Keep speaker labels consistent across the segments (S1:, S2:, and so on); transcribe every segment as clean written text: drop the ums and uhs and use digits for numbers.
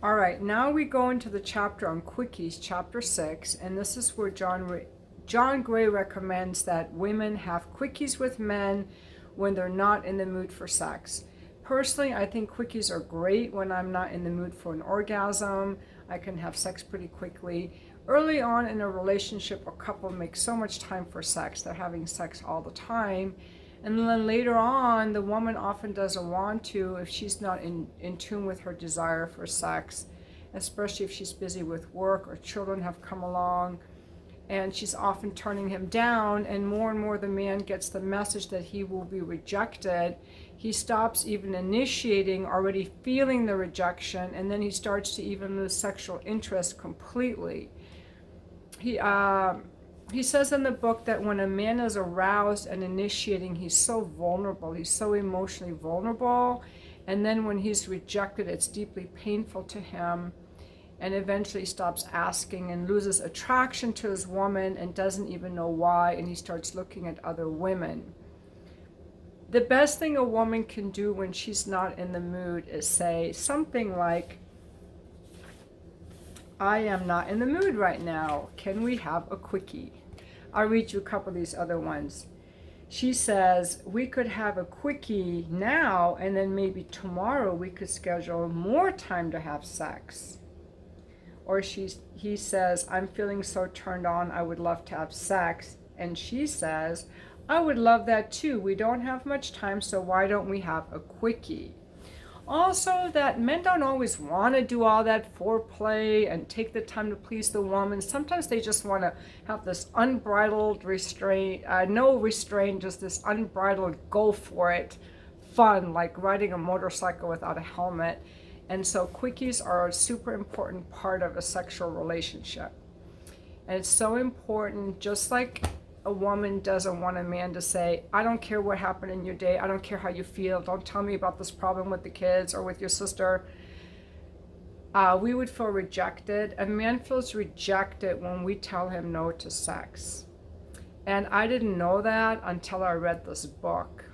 S1: All right, now we go into the chapter on quickies, chapter 6, and this is where John Gray recommends that women have quickies with men when they're not in the mood for sex. Personally, I think quickies are great when I'm not in the mood for an orgasm. I can have sex pretty quickly. Early on in a relationship, a couple makes so much time for sex. They're having sex all the time. And then later on, the woman often doesn't want to if she's not in tune with her desire for sex, especially if she's busy with work or children have come along. And she's often turning him down, and more the man gets the message that he will be rejected. He stops even initiating, already feeling the rejection, and then he starts to even lose sexual interest completely. He says in the book that when a man is aroused and initiating, he's so vulnerable, he's so emotionally vulnerable, and then when he's rejected, it's deeply painful to him, and eventually stops asking and loses attraction to his woman and doesn't even know why, and he starts looking at other women. The best thing a woman can do when she's not in the mood is say something like, I am not in the mood right now. Can we have a quickie? I'll read you a couple of these other ones. She says, we could have a quickie now, and then maybe tomorrow we could schedule more time to have sex. Or he says, I'm feeling so turned on, I would love to have sex. And she says, I would love that too. We don't have much time, so why don't we have a quickie? Also, that men don't always want to do all that foreplay and take the time to please the woman. Sometimes they just want to have this unbridled restraint, no restraint, just this unbridled go for it fun, like riding a motorcycle without a helmet. And so quickies are a super important part of a sexual relationship. And it's so important, just like a woman doesn't want a man to say, I don't care what happened in your day, I don't care how you feel, don't tell me about this problem with the kids or with your sister. We would feel rejected. A man feels rejected when we tell him no to sex. And I didn't know that until I read this book.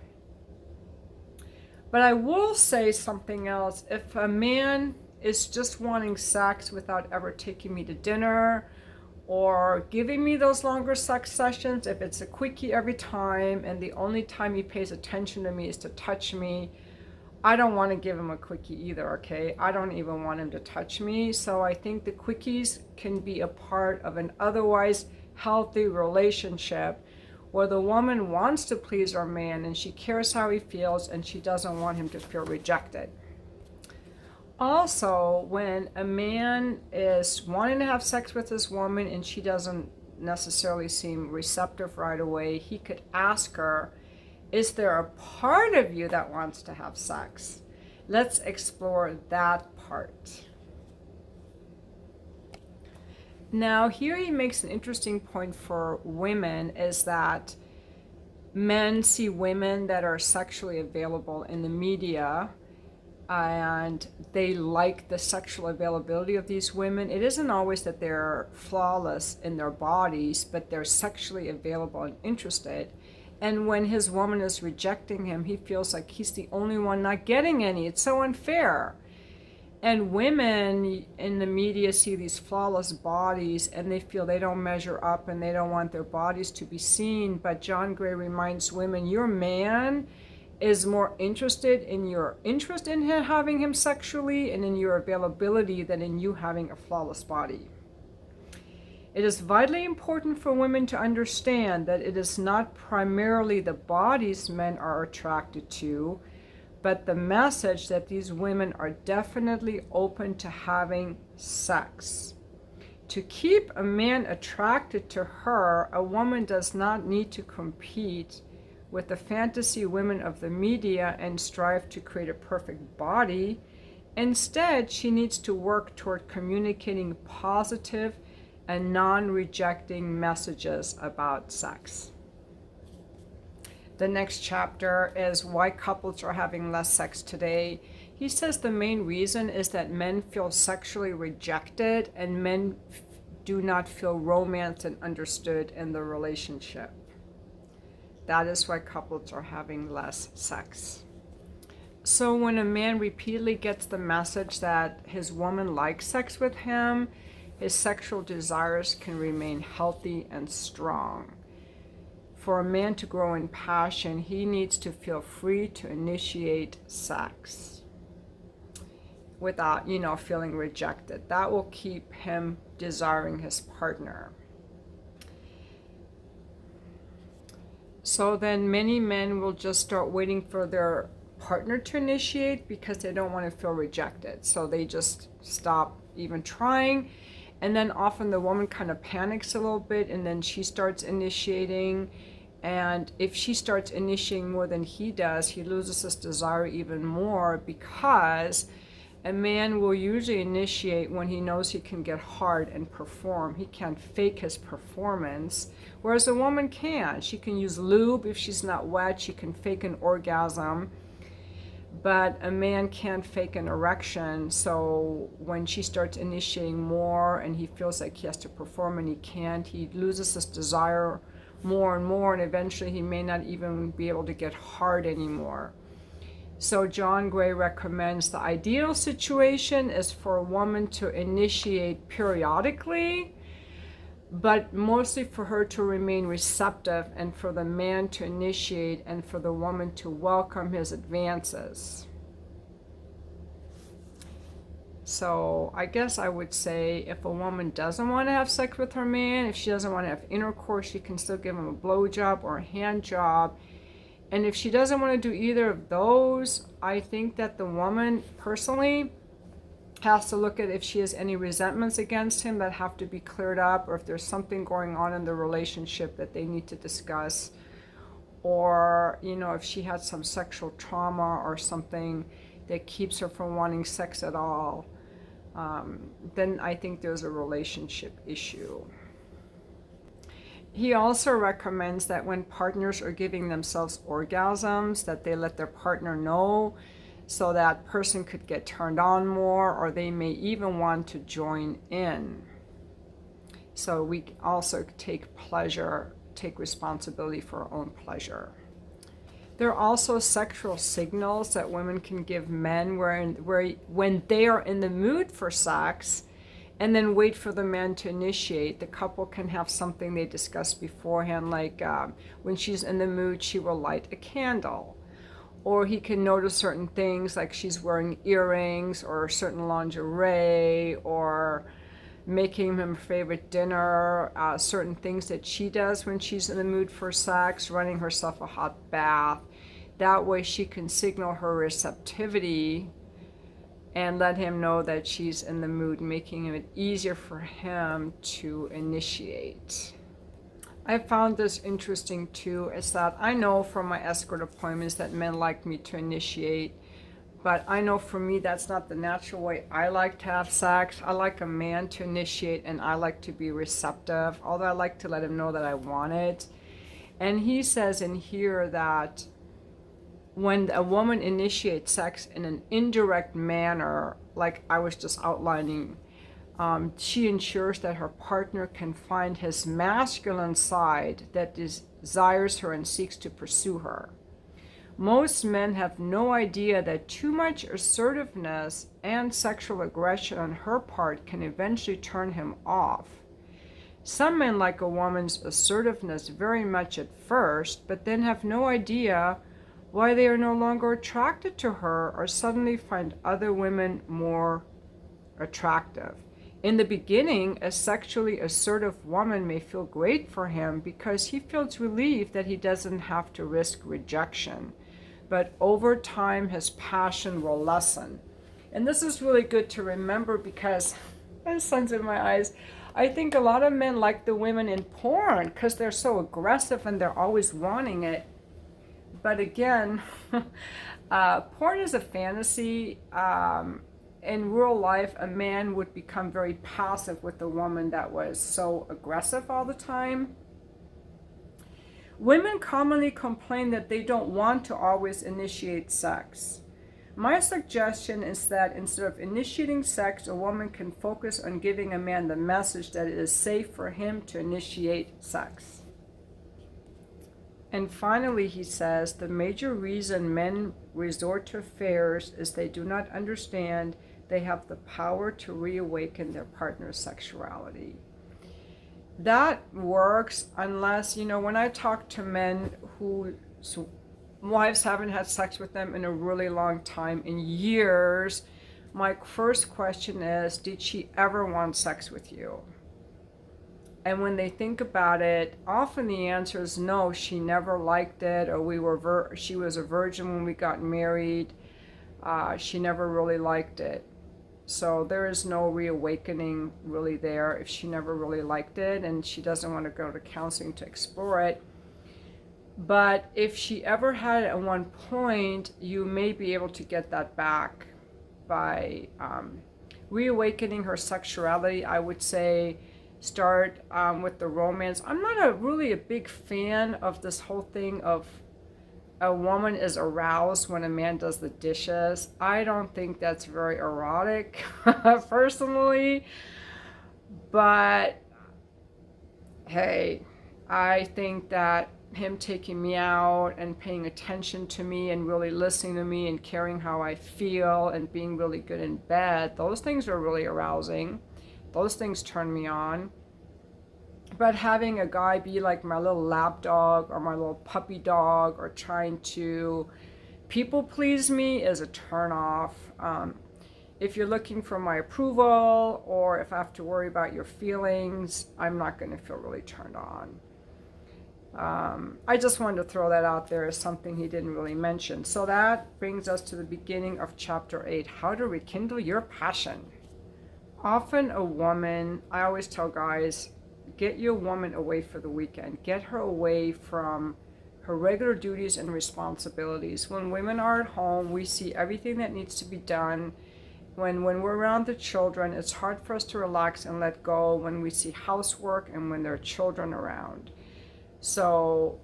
S1: But I will say something else. If a man is just wanting sex without ever taking me to dinner or giving me those longer sex sessions, if it's a quickie every time and the only time he pays attention to me is to touch me, I don't want to give him a quickie either, okay? I don't even want him to touch me. So I think the quickies can be a part of an otherwise healthy relationship where the woman wants to please her man and she cares how he feels and she doesn't want him to feel rejected. Also, when a man is wanting to have sex with his woman and she doesn't necessarily seem receptive right away, he could ask her, is there a part of you that wants to have sex? Let's explore that part. Now, here he makes an interesting point for women is that men see women that are sexually available in the media and they like the sexual availability of these women. It isn't always that they're flawless in their bodies, but they're sexually available and interested. And when his woman is rejecting him, he feels like he's the only one not getting any. It's so unfair. And women in the media see these flawless bodies and they feel they don't measure up and they don't want their bodies to be seen. But John Gray reminds women, your man is more interested in your interest in him, having him sexually and in your availability than in you having a flawless body. It is vitally important for women to understand that it is not primarily the bodies men are attracted to, but the message that these women are definitely open to having sex. To keep a man attracted to her, a woman does not need to compete with the fantasy women of the media and strive to create a perfect body. Instead, she needs to work toward communicating positive and non-rejecting messages about sex. The next chapter is why couples are having less sex today. He says the main reason is that men feel sexually rejected and men do not feel romanced and understood in the relationship. That is why couples are having less sex. So when a man repeatedly gets the message that his woman likes sex with him, his sexual desires can remain healthy and strong. For a man to grow in passion, he needs to feel free to initiate sex without, feeling rejected. That will keep him desiring his partner. So then many men will just start waiting for their partner to initiate because they don't want to feel rejected. So they just stop even trying. And then often the woman kind of panics a little bit, and then she starts initiating. And if she starts initiating more than he does, he loses his desire even more, because a man will usually initiate when he knows he can get hard and perform. He can't fake his performance, whereas a woman can. She can use lube if she's not wet. She can fake an orgasm. But a man can't fake an erection, so when she starts initiating more and he feels like he has to perform and he can't, he loses his desire more and more, and eventually he may not even be able to get hard anymore. So John Gray recommends the ideal situation is for a woman to initiate periodically, but mostly for her to remain receptive, and for the man to initiate, and for the woman to welcome his advances. So I guess I would say if a woman doesn't want to have sex with her man, if she doesn't want to have intercourse, she can still give him a blowjob or a hand job. And if she doesn't want to do either of those, I think that the woman personally has to look at if she has any resentments against him that have to be cleared up, or if there's something going on in the relationship that they need to discuss, or if she had some sexual trauma or something that keeps her from wanting sex at all, then I think there's a relationship issue. He also recommends that when partners are giving themselves orgasms, that they let their partner know, so that person could get turned on more, or they may even want to join in. So we also take responsibility for our own pleasure. There are also sexual signals that women can give men when they are in the mood for sex, and then wait for the man to initiate. The couple can have something they discussed beforehand, like when she's in the mood, she will light a candle. Or he can notice certain things, like she's wearing earrings or certain lingerie, or making him a favorite dinner, certain things that she does when she's in the mood for sex, running herself a hot bath. That way she can signal her receptivity and let him know that she's in the mood, making it easier for him to initiate. I found this interesting too, is that I know from my escort appointments that men like me to initiate, but I know for me that's not the natural way I like to have sex. I like a man to initiate, and I like to be receptive, although I like to let him know that I want it. And he says in here that when a woman initiates sex in an indirect manner, like I was just outlining, she ensures that her partner can find his masculine side that desires her and seeks to pursue her. Most men have no idea that too much assertiveness and sexual aggression on her part can eventually turn him off. Some men like a woman's assertiveness very much at first, but then have no idea why they are no longer attracted to her, or suddenly find other women more attractive. In the beginning, a sexually assertive woman may feel great for him because he feels relieved that he doesn't have to risk rejection. But over time, his passion will lessen. And this is really good to remember, because, the sun's in my eyes, I think a lot of men like the women in porn because they're so aggressive and they're always wanting it. But again, porn is a fantasy. In real life, a man would become very passive with a woman that was so aggressive all the time. Women commonly complain that they don't want to always initiate sex. My suggestion is that instead of initiating sex, a woman can focus on giving a man the message that it is safe for him to initiate sex. And finally, he says, the major reason men resort to affairs is they do not understand they have the power to reawaken their partner's sexuality. That works unless, when I talk to men whose wives haven't had sex with them in a really long time, in years, my first question is, did she ever want sex with you? And when they think about it, often the answer is no, she never liked it, or she was a virgin when we got married. She never really liked it. So there is no reawakening really there if she never really liked it and she doesn't want to go to counseling to explore it. But if she ever had it at one point, you may be able to get that back by reawakening her sexuality. I would say start with the romance. I'm not really a big fan of this whole thing of a woman is aroused when a man does the dishes. I don't think that's very erotic, personally. But hey, I think that him taking me out and paying attention to me and really listening to me and caring how I feel and being really good in bed, those things are really arousing. Those things turn me on. But having a guy be like my little lap dog or my little puppy dog or trying to people please me is a turn off. If you're looking for my approval or if I have to worry about your feelings, I'm not going to feel really turned on. I just wanted to throw that out there as something he didn't really mention. So that brings us to the beginning of chapter 8, how to rekindle your passion. Often a woman, I always tell guys, get your woman away for the weekend. Get her away from her regular duties and responsibilities. When women are at home, we see everything that needs to be done. When we're around the children, it's hard for us to relax and let go when we see housework and when there are children around. So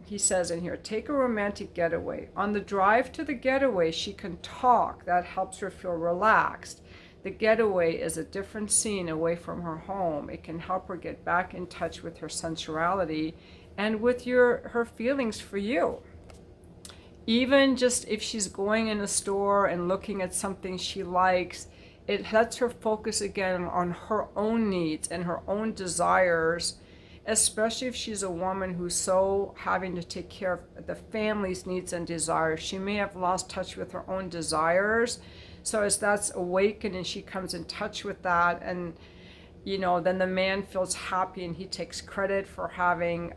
S1: he says in here, take a romantic getaway. On the drive to the getaway, she can talk. That helps her feel relaxed. The getaway is a different scene away from her home. It can help her get back in touch with her sensuality and with her feelings for you. Even just if she's going in a store and looking at something she likes, it lets her focus again on her own needs and her own desires, especially if she's a woman who's so having to take care of the family's needs and desires. She may have lost touch with her own desires. So as that's awakened and she comes in touch with that, and then the man feels happy and he takes credit for having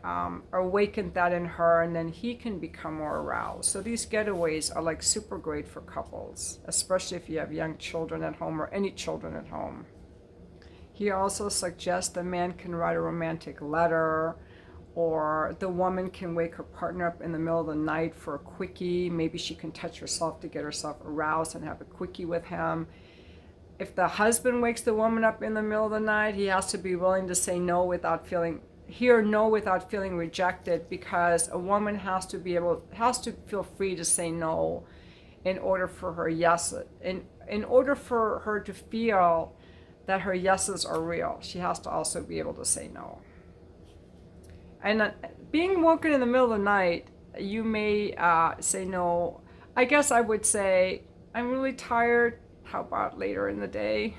S1: awakened that in her, and then he can become more aroused. So these getaways are like super great for couples, especially if you have young children at home or any children at home. He also suggests the man can write a romantic letter, or the woman can wake her partner up in the middle of the night for a quickie. Maybe she can touch herself to get herself aroused and have a quickie with him. If the husband wakes the woman up in the middle of the night, he has to be willing to say no without feeling rejected, because a woman has to feel free to say no in order for her yes, in order for her to feel that her yeses are real. She has to also be able to say no. And being woken in the middle of the night, you may say no. I guess I would say, I'm really tired. How about later in the day?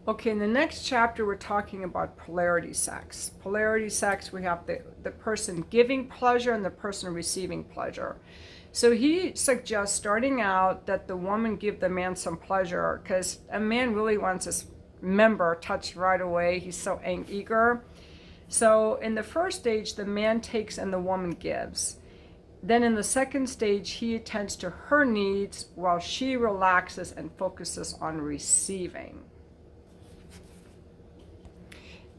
S1: Okay, in the next chapter, we're talking about polarity sex. Polarity sex, we have the person giving pleasure and the person receiving pleasure. So he suggests starting out that the woman give the man some pleasure, because a man really wants his member touched right away. He's so eager. So in the first stage, the man takes and the woman gives. Then in the second stage, he attends to her needs while she relaxes and focuses on receiving.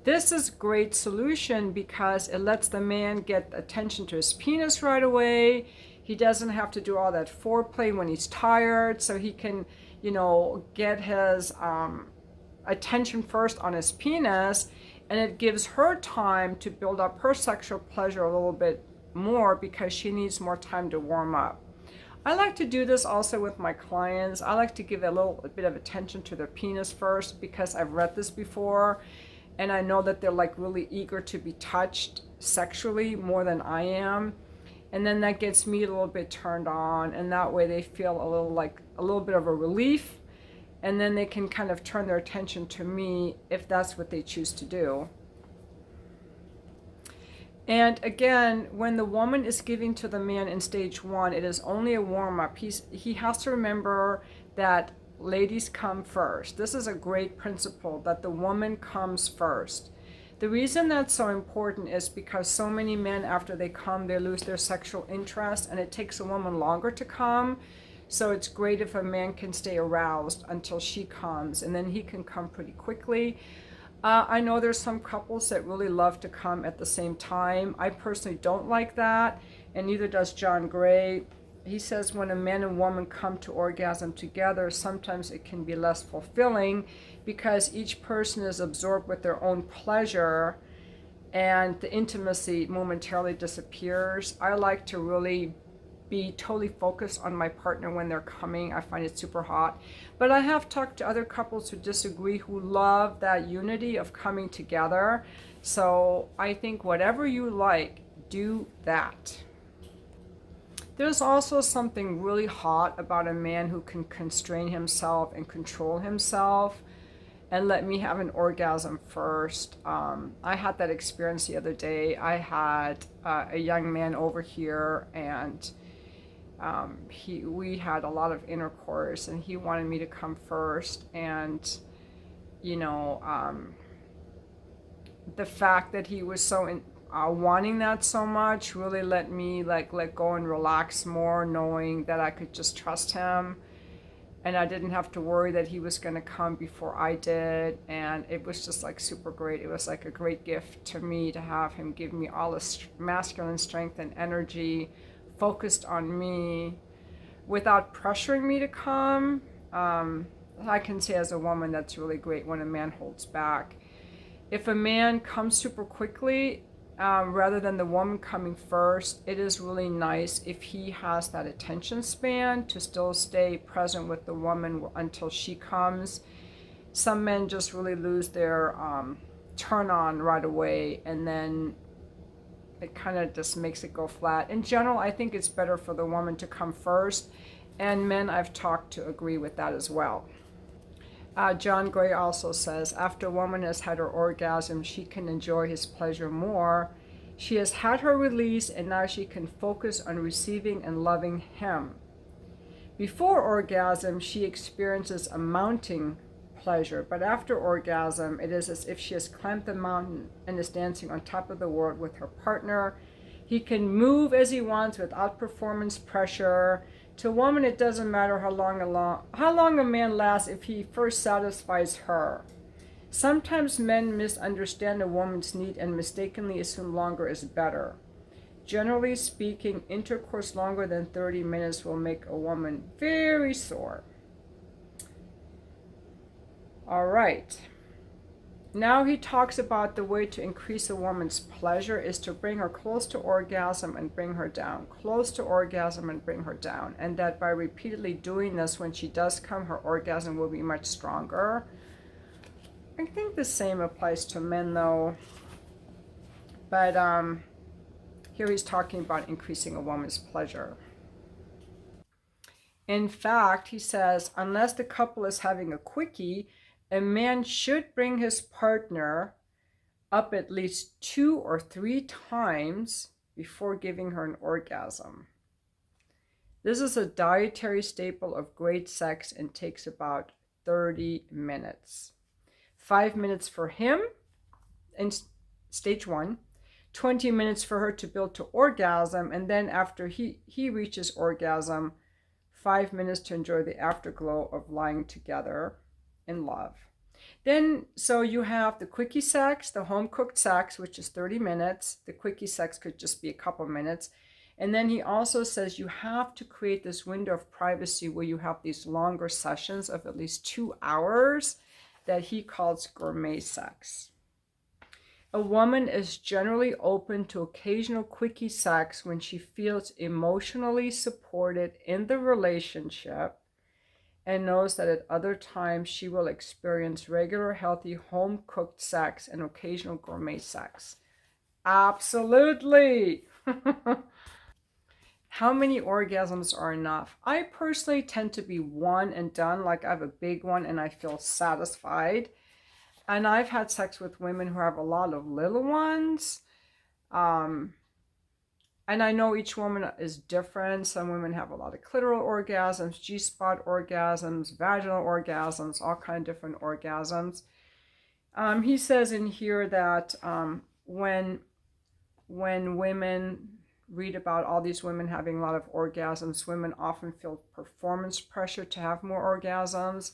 S1: This is a great solution because it lets the man get attention to his penis right away. He doesn't have to do all that foreplay when he's tired, so he can, get his attention first on his penis. And it gives her time to build up her sexual pleasure a little bit more because she needs more time to warm up. I like to do this also with my clients. I like to give a little bit of attention to their penis first because I've read this before. and I know that they're like really eager to be touched sexually more than I am. And then that gets me a little bit turned on, and that way they feel a little bit of a relief, and then they can kind of turn their attention to me if that's what they choose to do. And again, when the woman is giving to the man in stage 1, it is only a warm-up. He has to remember that ladies come first. This is a great principle, that the woman comes first. The reason that's so important is because so many men, after they come, they lose their sexual interest, and it takes a woman longer to come. So it's great if a man can stay aroused until she comes, and then he can come pretty quickly. I know there's some couples that really love to come at the same time. I personally don't like that, and neither does John Gray. He says when a man and woman come to orgasm together, sometimes it can be less fulfilling because each person is absorbed with their own pleasure and the intimacy momentarily disappears. I like to really be totally focused on my partner when they're coming. I find it super hot. But I have talked to other couples who disagree, who love that unity of coming together. So I think whatever you like, do that. There's also something really hot about a man who can constrain himself and control himself and let me have an orgasm first. I had that experience the other day. I had a young man over here, and we had a lot of intercourse, and he wanted me to come first. And the fact that he was so wanting that so much really let me let go and relax more, knowing that I could just trust him, and I didn't have to worry that he was going to come before I did. And it was just like super great. It was like a great gift to me to have him give me all this masculine strength and energy focused on me without pressuring me to come. I can say as a woman, that's really great when a man holds back. If a man comes super quickly, rather than the woman coming first, it is really nice if he has that attention span to still stay present with the woman until she comes. Some men just really lose their turn on right away, and then it kind of just makes it go flat. In general, I think it's better for the woman to come first, and men I've talked to agree with that as well. John Gray also says, after a woman has had her orgasm, she can enjoy his pleasure more. She has had her release, and now she can focus on receiving and loving him. Before orgasm, she experiences a mounting pleasure, but after orgasm, it is as if she has climbed the mountain and is dancing on top of the world with her partner. He can move as he wants without performance pressure. To a woman, it doesn't matter how long a man lasts if he first satisfies her. Sometimes men misunderstand a woman's need and mistakenly assume longer is better. Generally speaking, intercourse longer than 30 minutes will make a woman very sore. All right. Now he talks about the way to increase a woman's pleasure is to bring her close to orgasm and bring her down, close to orgasm and bring her down. And that by repeatedly doing this, when she does come, her orgasm will be much stronger. I think the same applies to men though. But here he's talking about increasing a woman's pleasure. In fact, he says, unless the couple is having a quickie, a man should bring his partner up at least 2 or 3 times before giving her an orgasm. This is a dietary staple of great sex and takes about 30 minutes. 5 minutes for him in stage 1, 20 minutes for her to build to orgasm, and then after he reaches orgasm, 5 minutes to enjoy the afterglow of lying together in love. Then, so you have the quickie sex, the home-cooked sex, which is 30 minutes. The quickie sex could just be a couple minutes. And then he also says you have to create this window of privacy where you have these longer sessions of at least 2 hours that he calls gourmet sex. A woman is generally open to occasional quickie sex when she feels emotionally supported in the relationship and knows that at other times she will experience regular, healthy, home-cooked sex and occasional gourmet sex. Absolutely. How many orgasms are enough? I personally tend to be one and done, like I have a big one and I feel satisfied. And I've had sex with women who have a lot of little ones. And I know each woman is different. Some women have a lot of clitoral orgasms, G-spot orgasms, vaginal orgasms, all kind of different orgasms. He says in here that when women read about all these women having a lot of orgasms, women often feel performance pressure to have more orgasms.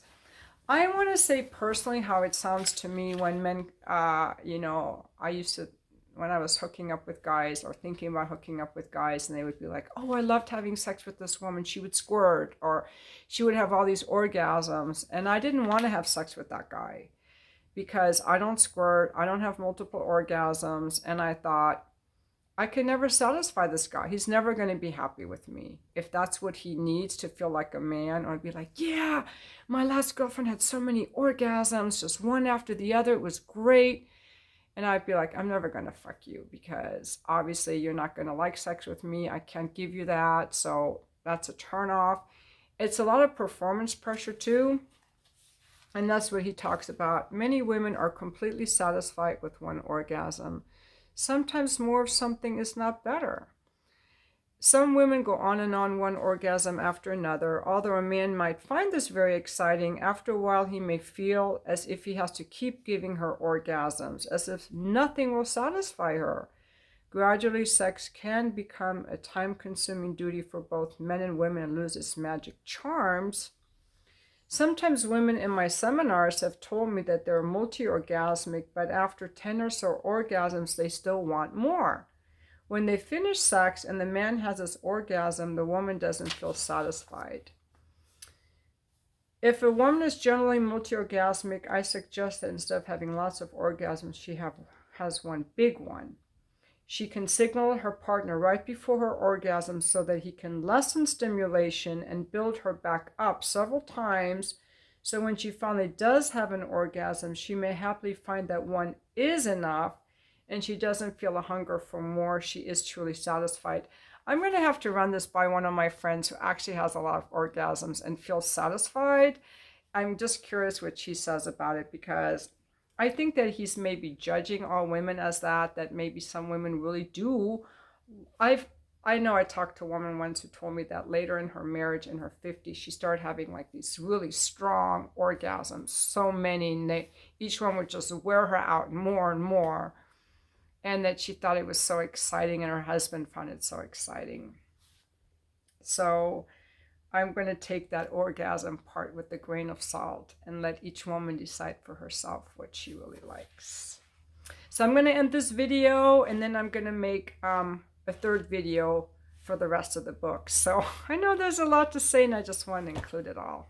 S1: I want to say personally how it sounds to me when men, I used to, when I was hooking up with guys or thinking about hooking up with guys, and they would be like, oh, I loved having sex with this woman. She would squirt or she would have all these orgasms. And I didn't want to have sex with that guy because I don't squirt, I don't have multiple orgasms. And I thought, I could never satisfy this guy. He's never going to be happy with me. If that's what he needs to feel like a man, or be like, yeah, my last girlfriend had so many orgasms, just one after the other. It was great. And I'd be like, I'm never going to fuck you because obviously you're not going to like sex with me. I can't give you that. So that's a turnoff. It's a lot of performance pressure too. And that's what he talks about. Many women are completely satisfied with one orgasm. Sometimes more of something is not better. Some women go on and on one orgasm after another. Although a man might find this very exciting, after a while he may feel as if he has to keep giving her orgasms, as if nothing will satisfy her. Gradually, sex can become a time-consuming duty for both men and women and lose its magic charms. Sometimes women in my seminars have told me that they're multi-orgasmic, but after 10 or so orgasms, they still want more. When they finish sex and the man has his orgasm, the woman doesn't feel satisfied. If a woman is generally multi-orgasmic, I suggest that instead of having lots of orgasms, she has one big one. She can signal her partner right before her orgasm so that he can lessen stimulation and build her back up several times. So when she finally does have an orgasm, she may happily find that one is enough and she doesn't feel a hunger for more. She is truly satisfied. I'm going to have to run this by one of my friends who actually has a lot of orgasms and feels satisfied. I'm just curious what she says about it because I think that he's maybe judging all women as that maybe some women really do. I know I talked to a woman once who told me that later in her marriage, in her 50s, she started having like these really strong orgasms, so many, and each one would just wear her out more and more, and that she thought it was so exciting, and her husband found it so exciting. So I'm going to take that orgasm part with a grain of salt and let each woman decide for herself what she really likes. So I'm going to end this video and then I'm going to make a third video for the rest of the book. So I know there's a lot to say and I just want to include it all.